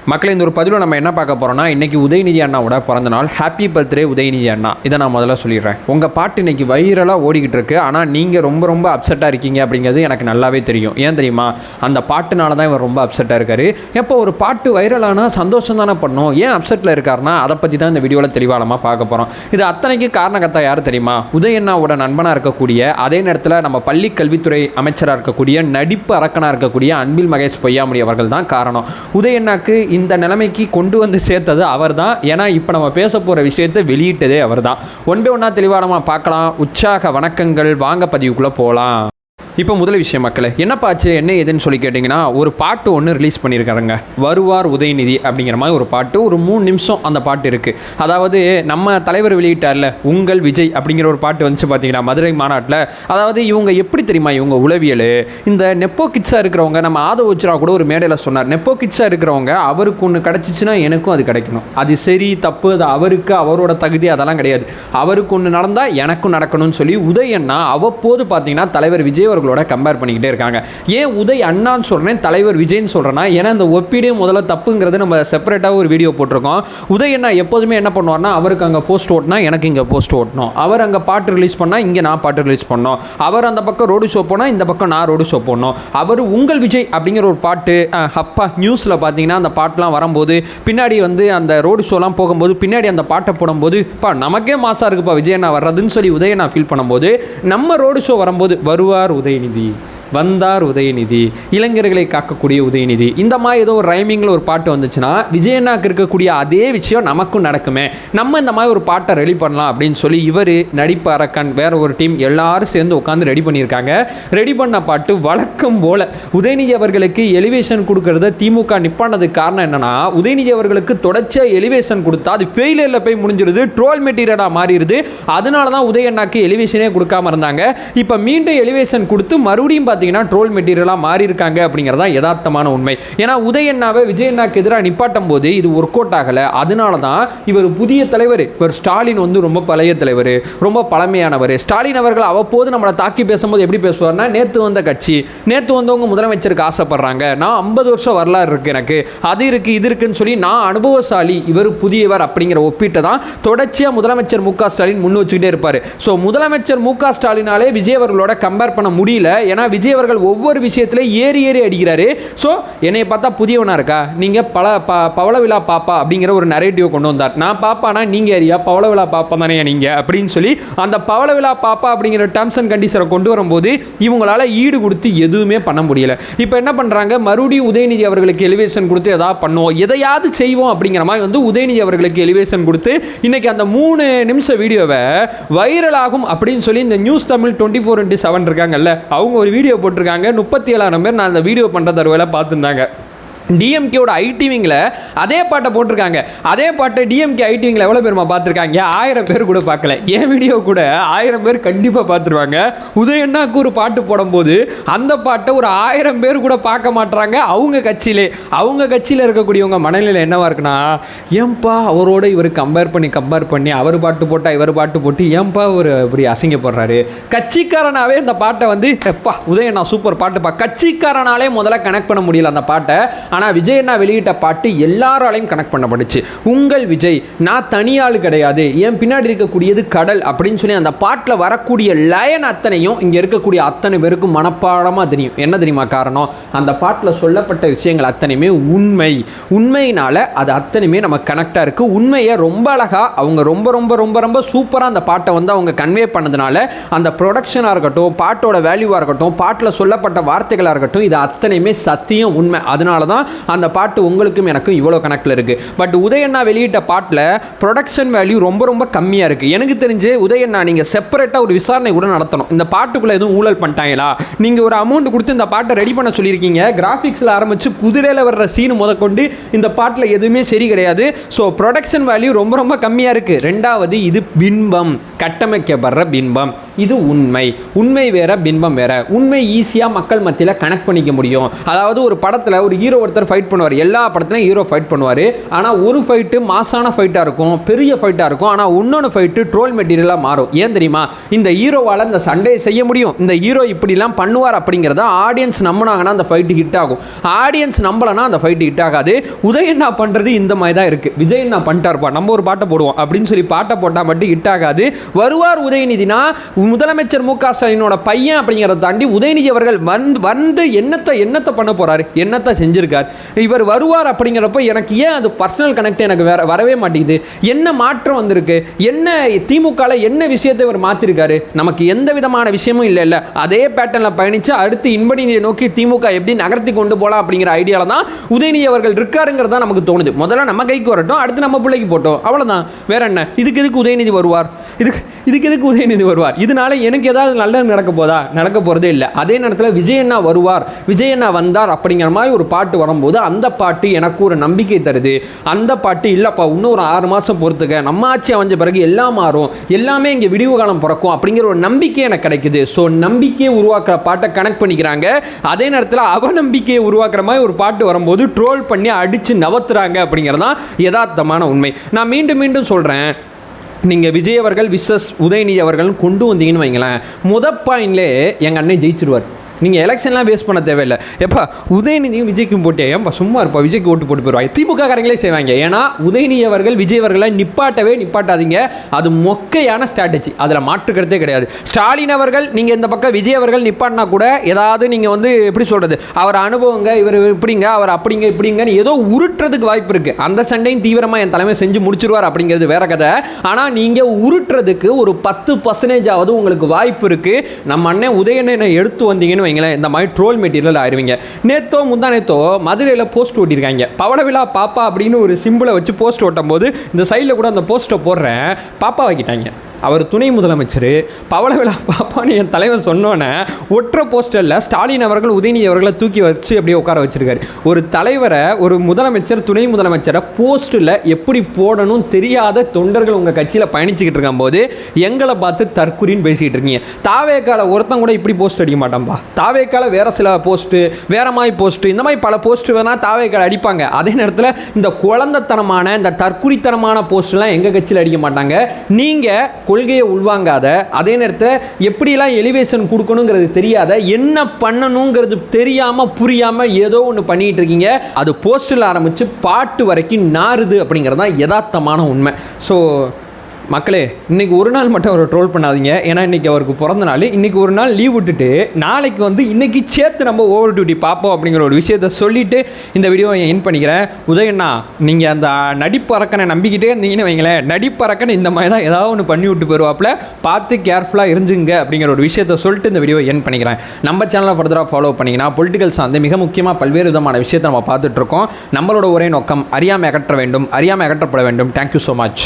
மக்களே, இந்த ஒரு பதிவில் நம்ம என்ன பார்க்க போகிறோம்னா, இன்றைக்கி உதயநிதி அண்ணாவோட பிறந்த நாள். ஹாப்பி பர்த்டே உதயநிதி அண்ணா. இதை நான் முதல்ல சொல்லிடுறேன். உங்கள் பாட்டு இன்றைக்கி வைரலாக ஓடிக்கிட்டு இருக்கு. ஆனால் நீங்கள் ரொம்ப ரொம்ப அப்செட்டாக இருக்கீங்க அப்படிங்கிறது எனக்கு நல்லாவே தெரியும். ஏன் தெரியுமா? அந்த பாட்டுனால தான் இவர் ரொம்ப அப்செட்டாக இருக்கார். எப்போ ஒரு பாட்டு வைரலானால் சந்தோஷம் தானே பண்ணோம், ஏன் அப்செட்டில் இருக்காருன்னா அதை பற்றி தான் இந்த வீடியோவில் தெளிவாக பார்க்க போகிறோம். இது அத்தனைக்கு காரணகர்த்தா யார் தெரியுமா? உதயண்ணாவோட நண்பனாக இருக்கக்கூடிய, அதே நேரத்தில் நம்ம பள்ளி கல்வித்துறை அமைச்சராக இருக்கக்கூடிய, நடிப்பு அரக்கனாக இருக்கக்கூடிய அன்பில் மகேஷ் பொய்யாமொழி அவர்கள் தான் காரணம். உதயண்ணாக்கு இந்த நிலைமைக்கு கொண்டு வந்து சேர்த்தது அவர் தான். ஏன்னா இப்போ நம்ம பேச போகிற விஷயத்தை வெளியிட்டதே அவர் தான். ஒன் பை ஒன்றா தெளிவாக பார்க்கலாம். உற்சாக வணக்கங்கள். வாங்க பதிவுக்குள்ளே போகலாம். இப்போ முதல் விஷயம் மக்களே, என்னப்பாச்சு என்ன ஏதுன்னு சொல்லி கேட்டிங்கன்னா, ஒரு பாட்டு ஒன்று ரிலீஸ் பண்ணியிருக்காருங்க. வருவார் உதயநிதி அப்படிங்கிற மாதிரி ஒரு பாட்டு. ஒரு 3 நிமிஷம் அந்த பாட்டு இருக்குது. அதாவது நம்ம தலைவர் வெளியிட்டார்ல, உங்கள் விஜய் அப்படிங்கிற ஒரு பாட்டு வந்துச்சு பார்த்தீங்கன்னா மதுரை மாநாட்டில். அதாவது இவங்க எப்படி தெரியுமா, இவங்க உளவியல் இந்த நெப்போ கிட்ஸாக இருக்கிறவங்க, நம்ம ஆதவச்சுரா கூட ஒரு மேடையில் சொன்னார், நெப்போ கிட்ஸாக இருக்கிறவங்க அவருக்கு ஒன்று கிடச்சிச்சின்னா எனக்கும் அது கிடைக்கணும். அது சரி தப்பு, அது அவருக்கு அவரோட தகுதி அதெல்லாம் கிடையாது. அவருக்கு ஒன்று நடந்தால் எனக்கும் நடக்கணும்னு சொல்லி உதயண்ணா அவ்வப்போது பார்த்தீங்கன்னா தலைவர் விஜய் அவர்களோட கம்பேர் பண்ணிக்கிட்டே இருக்காங்க. ஏன் உதய் அண்ணான்னு சொல்றேன், தலைவர் விஜய்னு சொல்றேன்னா, ஏன்னா இந்த ஒப்பீடே முதல்ல தப்புங்கிறது நம்ம செப்பரேட்டாக ஒரு வீடியோ போட்டிருக்கோம். உதய் அண்ணா எப்போதுமே என்ன பண்ணுவார்னா, அவருக்கு அங்கே போஸ்ட் ஓட்டினா எனக்கு இங்கே போஸ்ட் ஓட்டணும், அவர் அங்கே பாட்டு ரிலீஸ் பண்ணால் இங்கே நான் பாட்டு ரிலீஸ் பண்ணோம், அவர் அந்த பக்கம் ரோடு ஷோ போனால் இந்த பக்கம் நான் ரோடு ஷோ போடணும். அவர் உங்கள் விஜய் அப்படிங்கிற ஒரு பாட்டு அப்பா நியூஸில் பார்த்தீங்கன்னா அந்த பாட்டெலாம் வரும்போது பின்னாடி வந்து அந்த ரோடு ஷோலாம் போகும்போது பின்னாடி அந்த பாட்டை போடும்போது பா நமக்கே மாசாக இருக்குப்பா விஜய் அண்ணா வர்றதுன்னு சொல்லி உதய் அண்ணா ஃபீல் பண்ணும்போது, நம்ம ரோடு ஷோ வரும்போது வருவார் உதயநிதி, வந்தார் உதயநிதி, இளைஞர்களை காக்கக்கூடிய உதயநிதி, இந்த மாதிரி ஏதோ ஒரு ரைமிங்கில் ஒரு பாட்டு வந்துச்சுன்னா விஜயண்ணாக்கு இருக்கக்கூடிய அதே விஷயம் நமக்கும் நடக்குமே, நம்ம இந்த மாதிரி ஒரு பாட்டை ரெடி பண்ணலாம் அப்படின்னு சொல்லி இவர், நடிப்பு அரக்கன், வேற ஒரு டீம் எல்லாரும் சேர்ந்து உட்காந்து ரெடி பண்ணியிருக்காங்க. ரெடி பண்ண பாட்டு வழக்கம் போல உதயநிதி அவர்களுக்கு எலிவேஷன் கொடுக்கறத திமுக நிப்பானதுக்கு காரணம் என்னன்னா, உதயநிதி அவர்களுக்கு தொடர்ச்சியாக எலிவேஷன் கொடுத்தா அது ஃபெயிலியரில் போய் முடிஞ்சிருது, ட்ரோல் மெட்டீரியலாக மாறிடுது. அதனால தான் உதயண்ணாக்கு எலிவேஷனே கொடுக்காம இருந்தாங்க. இப்போ மீண்டும் எலிவேஷன் கொடுத்து மறுபடியும் ட்ரோல் மெட்டீரியலா மாறி இருக்காங்க அப்படிங்கறதா யதார்த்தமான உண்மை. ஏன்னா உதயண்ணாவை விஜயண்ணாக்கு எதிராக நிப்பாட்டும் போது இது ஒர்க் அவுட் ஆகல. அதனால தான் இவர் புதிய தலைவர், இவர் ஸ்டாலின் வந்து ரொம்ப பழைய தலைவர், ரொம்ப பழமையானவர். ஸ்டாலின் அவர்கள் அவ்வப்போது நம்மளை தாக்கி பேசும்போது எப்படி பேசுவார்னா, நேற்று வந்த கட்சி, நேற்று வந்தவங்க முதலமைச்சருக்கு ஆசைப்படுறாங்க, நான் 50 வருஷம் வரலாறு இருக்கு, எனக்கு அது இருக்கு இது இருக்குன்னு சொல்லி நான் அனுபவசாலி, இவர் புதியவர் அப்படிங்கிற ஒப்பீட்டை தான் தொடர்ச்சியாக முதலமைச்சர் மு க ஸ்டாலின் முன் வச்சுக்கிட்டே இருப்பார். ஸோ முதலமைச்சர் மு க ஸ்டாலினாலே விஜய் அவர்களோட கம்பேர் பண்ண முடியல. ஏன்னா விஜய் அவர்கள் ஒவ்வொரு விஷயத்திலே ஏறி அடிக்கிறாரு. ஸோ என்னை பார்த்தா புதியவனா இருக்கா, நீங்க பவள விழா பாப்பா அப்படிங்கிற ஒரு நரேட்டிவ் கொண்டு வந்தார். நான் பாப்பானா நீங்க ஏரியா, பவள விழா பாப்பா தானே நீங்க அப்படின்னு சொல்லி அந்த பவள விழா பாப்பா அப்படிங்கிற டேர்ம்ஸ் அண்ட் கண்டிஷனை கொண்டு வரும்போது இவங்களால ஈடு கொடுத்து எதுவுமே பண்ண முடியல. இப்போ என்ன பண்றாங்க, மறுபடியும் உதயநிதி அவர்களுக்கு எலிவேஷன் கொடுத்து ஏதாவது பண்ணுவோம், எதையாவது செய்வோம் அப்படிங்கிற மாதிரி வந்து உதயநிதி அவர்களுக்கு எலிவேஷன் கொடுத்து இன்னைக்கு அந்த 3 நிமிஷ வீடியோவை வைரல் ஆகும் அப்படின்னு சொல்லி இந்த நியூஸ் தமிழ் 24x7 இருக்காங்கல்ல, அவங்க ஒரு வீடியோ போட்டிருக்காங்க. 37,000 பேர் நான் அந்த வீடியோ பண்ணுற தருவேல பார்த்துருந்தாங்க. டிஎம்கேவோட ஐடிவிங்கில் அதே பாட்டை போட்டிருக்காங்க. அதே பாட்டை டிஎம்கே ஐடிவிங்கில் எவ்வளோ பேருமா பார்த்துருக்காங்க? 1000 பேர் கூட பார்க்கல. என் வீடியோ கூட 1000 பேர் கண்டிப்பாக பார்த்துருவாங்க. உதயண்ணாக்கு ஒரு பாட்டு போடும்போது அந்த பாட்டை ஒரு 1000 பேர் கூட பார்க்க மாட்டுறாங்க. அவங்க கட்சியில் இருக்கக்கூடியவங்க மனநிலை என்னவா இருக்குன்னா, ஏன்பா அவரோட இவர் கம்பேர் பண்ணி அவர் பாட்டு போட்டால் இவர் பாட்டு போட்டு ஏன்பா ஒரு இப்படி அசிங்கப்படுறாரு. கட்சிக்காரனாவே இந்த பாட்டை வந்து எப்பா உதயண்ணா சூப்பர் பாட்டுப்பா, கட்சிக்காரனாலே முதல்ல கனெக்ட் பண்ண முடியல அந்த பாட்டை. ஆனால் விஜய் அண்ணா வெளியிட்ட பாட்டு எல்லாராலையும் கனெக்ட் பண்ணப்பட்டுச்சு. உங்கள் விஜய், நான் தனியாள் கிடையாது, என் பின்னாடி இருக்கக்கூடியது கடல் அப்படின்னு சொல்லி அந்த பாட்டில் வரக்கூடிய லயன் அத்தனையும் இங்கே இருக்கக்கூடிய அத்தனை பேருக்கும் மனப்பாடமாக தெரியும். என்ன தெரியுமா காரணம்? அந்த பாட்டில் சொல்லப்பட்ட விஷயங்கள் அத்தனையுமே உண்மையினால அது அத்தனையுமே நம்ம கனெக்டாக இருக்குது. உண்மையை ரொம்ப அழகாக அவங்க ரொம்ப ரொம்ப ரொம்ப ரொம்ப சூப்பராக அந்த பாட்டை வந்து அவங்க கன்வே பண்ணதுனால அந்த ப்ரொடக்ஷனாக இருக்கட்டும், பாட்டோட வேல்யூவாக இருக்கட்டும், பாட்டில் சொல்லப்பட்ட வார்த்தைகளாக இருக்கட்டும், இது அத்தனையுமே சத்தியம் உண்மை. அதனால தான் அந்த பாட்டு உங்களுக்கும் எனக்கும் இவ்வளோ கனெக்டில் இருக்குது. பட் உதயண்ணா வெளியிட்ட பாட்டில் ப்ரொடக்ஷன் வேல்யூ ரொம்ப ரொம்ப கம்மியாக இருக்குது. எனக்கு தெரிஞ்சு உதயண்ணா நீங்கள் செப்பரேட்டாக ஒரு விசாரணை கூட நடத்தணும். இந்த பாட்டுக்குள்ளே எதுவும் ஊழல் பண்ணிட்டாங்களா, நீங்கள் ஒரு அமௌண்ட் கொடுத்து இந்த பாட்டை ரெடி பண்ண சொல்லியிருக்கீங்க, கிராஃபிக்ஸில் ஆரம்பித்து குதிரையில் வர்ற சீனு முதற்கொண்டு இந்த பாட்டில் எதுவுமே சரி கிடையாது. ஸோ ப்ரொடக்ஷன் வேல்யூ ரொம்ப ரொம்ப கம்மியாக இருக்குது. ரெண்டாவது, இது பின்பம், கட்டமைக்கப்படுற பின்பம். இது உண்மை வேற, பின்பம் வேற. உண்மை ஈஸியாக மக்கள் மத்தியில் கனெக்ட் பண்ணிக்க முடியும். அதாவது ஒரு படத்தில் ஒரு ஹீரோ ஒருத்தர் ஃபைட் பண்ணுவார். எல்லா படத்துலையும் ஹீரோ ஃபைட் பண்ணுவார். ஆனால் ஒரு ஃபைட்டு மாசான ஃபைட்டாக இருக்கும், பெரிய ஃபைட்டாக இருக்கும். ஆனால் இன்னொன்று ஃபைட்டு ட்ரோல் மெட்டீரியலாக மாறும். ஏன் தெரியுமா? இந்த ஹீரோவால் இந்த சண்டையை செய்ய முடியும், இந்த ஹீரோ இப்படிலாம் பண்ணுவார் அப்படிங்கிறத ஆடியன்ஸ் நம்பினாங்கன்னா அந்த ஃபைட்டு ஹிட் ஆகும். ஆடியன்ஸ் நம்பலனா அந்த ஃபைட்டு ஹிட் ஆகாது. உதயண்ணா பண்ணுறது இந்த மாதிரி தான் இருக்குது. விஜய் என்ன பண்ணிட்டாருப்பா, நம்ம ஒரு பாட்டை போடுவோம் அப்படின்னு சொல்லி பாட்டை போட்டால் மட்டும் ஹிட் ஆகாது. வருவார் உதயநிதினா முதலமைச்சர் மு க ஸ்டாலினோட பையன் அப்படிங்கிறத தாண்டி உதயநிதி அவர்கள் வந்து என்னத்தை பண்ண போறாரு, என்னத்தை செஞ்சிருக்கார். இவர் வருவார் அப்படிங்கிறப்ப எனக்கு ஏன் அது பர்சனல் கனெக்ட் எனக்கு வரவே மாட்டேங்குது. என்ன மாற்றம் வந்திருக்கு, என்ன திமுகல என்ன விஷயத்தை இவர் மாத்திருக்காரு? நமக்கு எந்த விதமான விஷயமும் இல்லை. அதே பேட்டர்ல பயணிச்சு அடுத்து இன்பநிதியை நோக்கி திமுக எப்படி நகர்த்தி கொண்டு போகலாம் அப்படிங்கிற ஐடியால தான் உதயநிதி அவர்கள் இருக்காருங்கிறது தான் நமக்கு தோணுது. முதல்ல நம்ம கைக்கு வரட்டும், அடுத்து நம்ம பிள்ளைக்கு போட்டோம், அவ்வளவுதான். வேற என்ன? இதுக்கு உதயநிதி வருவார், இதுக்கு எதுக்கு உதயநிதி வருவார்? இதனால எனக்கு ஏதாவது நல்லது நடக்க போதா? நடக்க போறதே இல்லை. அதே நேரத்தில் விஜயண்ணா வருவார், விஜயண்ணா வந்தார் அப்படிங்கிற மாதிரி ஒரு பாட்டு வரும்போது அந்த பாட்டு எனக்கு ஒரு நம்பிக்கை தருது. அந்த பாட்டு இல்லப்பா இன்னும் ஒரு 6 மாசம் பொறுத்துக்க, நம்ம ஆட்சி அமைஞ்ச பிறகு எல்லாம் மாறும், எல்லாமே இங்கே விடிவு காலம் பிறக்கும் அப்படிங்கிற ஒரு நம்பிக்கை எனக்கு கிடைக்குது. ஸோ நம்பிக்கையை உருவாக்குற பாட்டை கனெக்ட் பண்ணிக்கிறாங்க. அதே நேரத்தில் அவநம்பிக்கையை உருவாக்குற மாதிரி ஒரு பாட்டு வரும்போது ட்ரோல் பண்ணி அடிச்சு நவத்துறாங்க அப்படிங்கிறது தான் யதார்த்தமான உண்மை. நான் மீண்டும் சொல்றேன், நீங்கள் விஜய் அவர்கள் விசஸ் உதயநிதி அவர்கள் கொண்டு வந்தீங்கன்னு வைங்களேன், பாயிண்ட்லேயே எங்கள் அண்ணன் ஜெயிச்சிருவார். நீங்கள் எலெக்ஷன்லாம் வேஸ்ட் பண்ண தேவையில்லை. எப்போ உதயநிதியும் விஜய்க்கும் போட்டே ஏன்பா சும்மா இருப்பா, விஜய்க்கு ஓட்டு போட்டு போயிடுவாங்க. திமுக காரங்களே செய்வாங்க. ஏன்னா உதயநிதி அவர்கள் விஜய் அவர்களை நிப்பாட்டாதீங்க. அது மொக்கையான ஸ்ட்ராட்டஜி, அதில் மாற்றுக்கிறதே கிடையாது. ஸ்டாலின் அவர்கள் நீங்கள் இந்த பக்கம் விஜய் அவர்கள் நிப்பாட்டினா கூட ஏதாவது நீங்கள் வந்து எப்படி சொல்கிறது, அவர் அனுபவங்க, இவர் இப்படிங்க, அவர் அப்படிங்க இப்படிங்கன்னு ஏதோ உருட்டுறதுக்கு வாய்ப்பு இருக்குது. அந்த சண்டையும் தீவிரமாக என் தலைமை செஞ்சு முடிச்சிருவார் அப்படிங்கிறது வேற கதை. ஆனால் நீங்கள் உருட்டுறதுக்கு ஒரு 10% உங்களுக்கு வாய்ப்பு இருக்குது. நம்ம அண்ணன் உதயநிதியை எடுத்து வந்தீங்கன்னு இந்த மாதிரி ட்ரோல் மெட்டீரியல் ஆயிருவீங்க. முந்தானேத்தோ மதுரையில் போஸ்ட் ஓட்டிருக்காங்க. பவளவிழா பாப்பா அப்படின்னு ஒரு சிம்பிளை வச்சு போஸ்ட் ஓட்டும் போது இந்த சைடில் கூட அந்த போஸ்ட்டை போடுறேன், பாப்பா வைக்கிட்டாங்க. அவர் துணை முதலமைச்சர், பவளவிழா பாப்பான்னு என் தலைவர் சொன்னோன்னே ஒற்றை போஸ்டரில் ஸ்டாலின் அவர்கள் உதயநிதி அவர்களை தூக்கி வச்சு அப்படியே உட்கார வச்சிருக்காரு. ஒரு தலைவரை, ஒரு முதலமைச்சர், துணை முதலமைச்சரை போஸ்ட்டில் எப்படி போடணும் தெரியாத தொண்டர்கள் உங்கள் கட்சியில் பயணிச்சுக்கிட்டு இருக்கும் போது எங்களை பார்த்து தற்குறின்னு பேசிக்கிட்டு இருக்கீங்க. தாவேக்கால ஒருத்தன் கூட இப்படி போஸ்ட் அடிக்க மாட்டான்பா. தாவேக்கால வேற சில போஸ்ட்டு, வேற மாதிரி போஸ்ட்டு, இந்த மாதிரி பல போஸ்ட்டு வேணால் தாவேக்கால அடிப்பாங்க. அதே நேரத்தில் இந்த குழந்தைத்தனமான, இந்த தற்குறித்தனமான போஸ்ட்லாம் எங்கள் கட்சியில் அடிக்க மாட்டாங்க. நீங்கள் கொள்கையை உள்வாங்காத, அதே நேரத்தில் எப்படியெல்லாம் எலிவேஷன் கொடுக்கணுங்கிறது தெரியாத, என்ன பண்ணணுங்கிறது தெரியாமல் புரியாமல் ஏதோ ஒன்று பண்ணிக்கிட்டு இருக்கீங்க. அது போஸ்டில் ஆரம்பித்து பாட்டு வரைக்கும் நாறுது அப்படிங்கிறது தான் யதார்த்தமான உண்மை. ஸோ மக்களே, இன்றைக்கி ஒரு நாள் மட்டும் அவரை ட்ரோல் பண்ணாதீங்க. ஏன்னா இன்றைக்கி அவருக்கு பிறந்த நாள். இன்றைக்கி ஒரு நாள் லீவ் விட்டுட்டு நாளைக்கு வந்து இன்றைக்கி சேர்த்து நம்ம ஓவர் டியூட்டி பார்ப்போம் அப்படிங்கிற ஒரு விஷயத்தை சொல்லிவிட்டு இந்த வீடியோவை என் பண்ணிக்கிறேன். உதயண்ணா, நீங்கள் அந்த நடிப்பறக்கனை நம்பிக்கிட்டே இருந்தீங்கன்னு வைங்களேன், நடிப்பறக்கனை இந்த மாதிரி தான் ஏதாவது ஒன்று பண்ணி விட்டு போயிடுவாப்பில், பார்த்து கேர்ஃபுல்லாக இருந்துங்க அப்படிங்கிற ஒரு விஷயத்தை சொல்லிட்டு இந்த வீடியோ என் பண்ணிக்கிறேன். நம்ம சேனலை ஃபர்தராக ஃபாலோ பண்ணிங்கன்னா பொலிட்டிக்கல் சார்ந்து மிக முக்கியமாக பல்வேறு விதமான விஷயத்தை நம்ம பார்த்துட்ருக்கோம். நம்மளோட ஒரே நோக்கம் அறியாமை அகற்ற வேண்டும், அறியாமை அகற்றப்பட வேண்டும். Thank you so much.